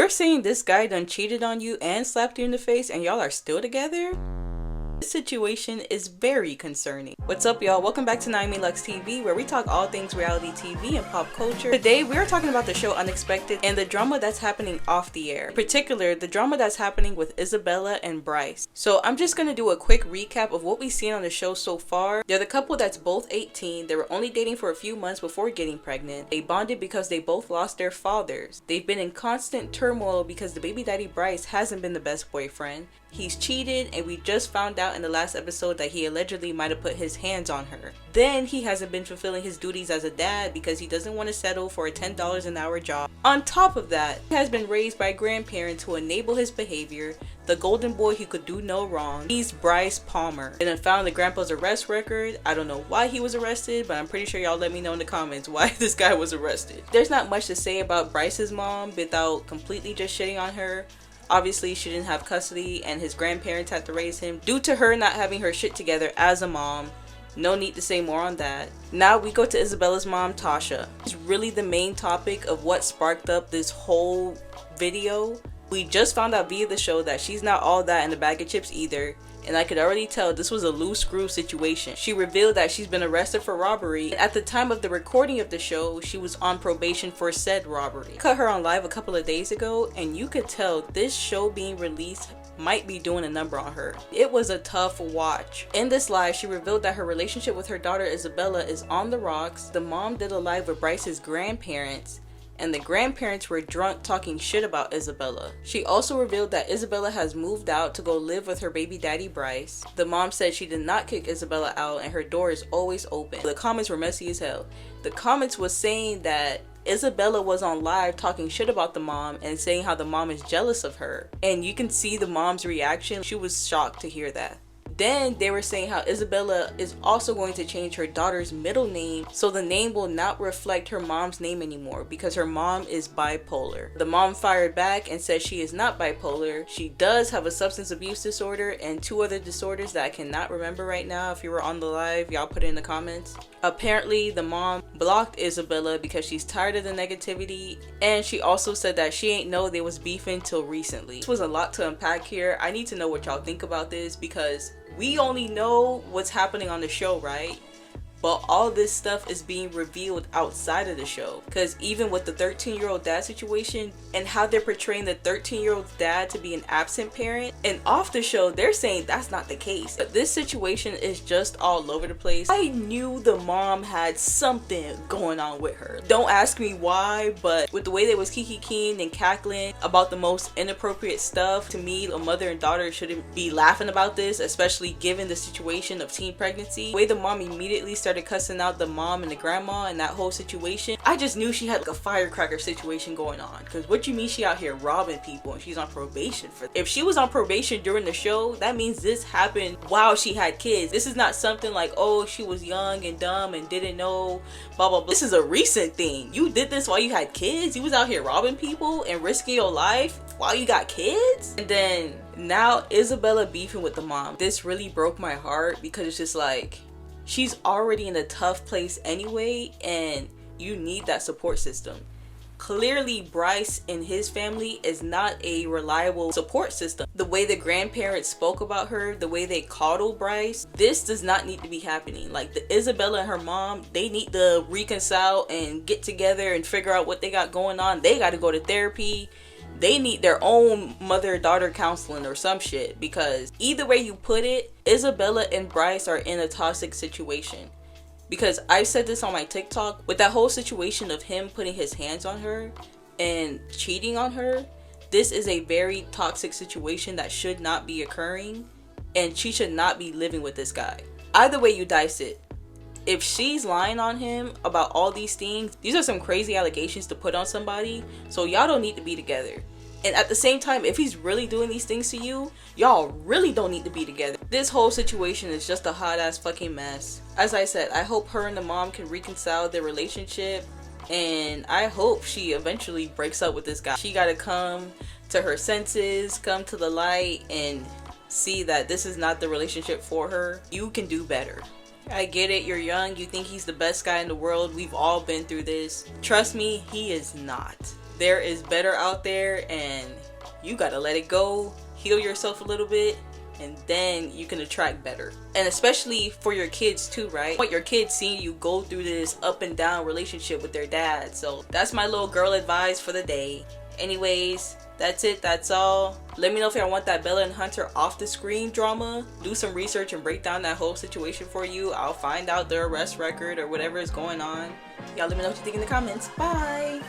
You're saying this guy done cheated on you and slapped you in the face and y'all are still together? This situation is very concerning. What's up, y'all? Welcome back to Naomi Lux TV, where we talk all things reality TV and pop culture. Today, we are talking about the show Unexpected and the drama that's happening off the air. In particular, the drama that's happening with Isabella and Bryce. So I'm just gonna do a quick recap of what we've seen on the show so far. They're the couple that's both 18. They were only dating for a few months before getting pregnant. They bonded because they both lost their fathers. They've been in constant turmoil because the baby daddy Bryce hasn't been the best boyfriend. He's cheated, and we just found out in the last episode that he allegedly might have put his hands on her. Then he hasn't been fulfilling his duties as a dad because he doesn't want to settle for a $10 an hour job. On top of that, he has been raised by grandparents who enable his behavior. The golden boy who could do no wrong. He's Bryce Palmer. And I found the grandpa's arrest record. I don't know why he was arrested, but I'm pretty sure y'all let me know in the comments why this guy was arrested. There's not much to say about Bryce's mom without completely just shitting on her. Obviously, she didn't have custody and his grandparents had to raise him due to her not having her shit together as a mom. No need to say more on that. Now we go to Isabella's mom, Tasha. It's really the main topic of what sparked up this whole video. We just found out via the show that she's not all that in a bag of chips either. And I could already tell this was a loose screw situation. She revealed that she's been arrested for robbery. At the time of the recording of the show, she was on probation for said robbery. I cut her on live a couple of days ago, and you could tell this show being released might be doing a number on her. It was a tough watch. In this live, she revealed that her relationship with her daughter Isabella is on the rocks. The mom did a live with Bryce's grandparents, and the grandparents were drunk talking shit about Isabella. She also revealed that Isabella has moved out to go live with her baby daddy Bryce. The mom said she did not kick Isabella out and her door is always open. The comments were messy as hell. The comments was saying that Isabella was on live talking shit about the mom and saying how the mom is jealous of her. And you can see the mom's reaction. She was shocked to hear that. Then they were saying how Isabella is also going to change her daughter's middle name so the name will not reflect her mom's name anymore because her mom is bipolar. The mom fired back and said she is not bipolar. She does have a substance abuse disorder and 2 other disorders that I cannot remember right now. If you were on the live, y'all put it in the comments. Apparently the mom blocked Isabella because she's tired of the negativity, and she also said that she ain't know they was beefing till recently. This was a lot to unpack here. I need to know what y'all think about this because we only know what's happening on the show, right? But all this stuff is being revealed outside of the show. Because even with the 13-year-old dad situation and how they're portraying the 13-year-old dad to be an absent parent, and off the show, they're saying that's not the case. But this situation is just all over the place. I knew the mom had something going on with her. Don't ask me why, but with the way they was kiki-keying and cackling about the most inappropriate stuff, to me, a mother and daughter shouldn't be laughing about this, especially given the situation of teen pregnancy. The way the mom immediately started cussing out the mom and the grandma and that whole situation, I just knew she had like a firecracker situation going on. Because what you mean she out here robbing people and she's on probation for? If she was on probation during the show, that means this happened while she had kids. This is not something like, oh, she was young and dumb and didn't know, blah blah blah. This is a recent thing. You did this while you had kids. You was out here robbing people and risking your life while you got kids. And then now Isabella beefing with the mom. This really broke my heart because it's just like, she's already in a tough place anyway, and you need that support system. Clearly, Bryce and his family is not a reliable support system. The way the grandparents spoke about her, the way they coddled Bryce, this does not need to be happening. Like, the Isabella and her mom, they need to reconcile and get together and figure out what they got going on. They got to go to therapy. They need their own mother-daughter counseling or some shit, because either way you put it, Isabella and Bryce are in a toxic situation. Because I said this on my TikTok, with that whole situation of him putting his hands on her and cheating on her, this is a very toxic situation that should not be occurring, and she should not be living with this guy. Either way you dice it. If she's lying on him about all these things, these are some crazy allegations to put on somebody, so y'all don't need to be together. And at the same time, if he's really doing these things to you, y'all really don't need to be together. This whole situation is just a hot ass fucking mess. As I said, I hope her and the mom can reconcile their relationship, and I hope she eventually breaks up with this guy. She gotta come to her senses, come to the light, and see that this is not the relationship for her. You can do better. I get it, you're young, you think he's the best guy in the world. We've all been through this. Trust me, he is not. there is better out there, and you gotta let it go, heal yourself a little bit, and then you can attract better. And especially for your kids too, right? I want your kids seeing you go through this up and down relationship with their dad. So that's my little girl advice for the day. Anyways, that's it, that's all. Let me know if y'all want that Bella and Hunter off the screen drama. Do some research and break down that whole situation for you. I'll find out their arrest record or whatever is going on. Y'all let me know what you think in the comments. Bye!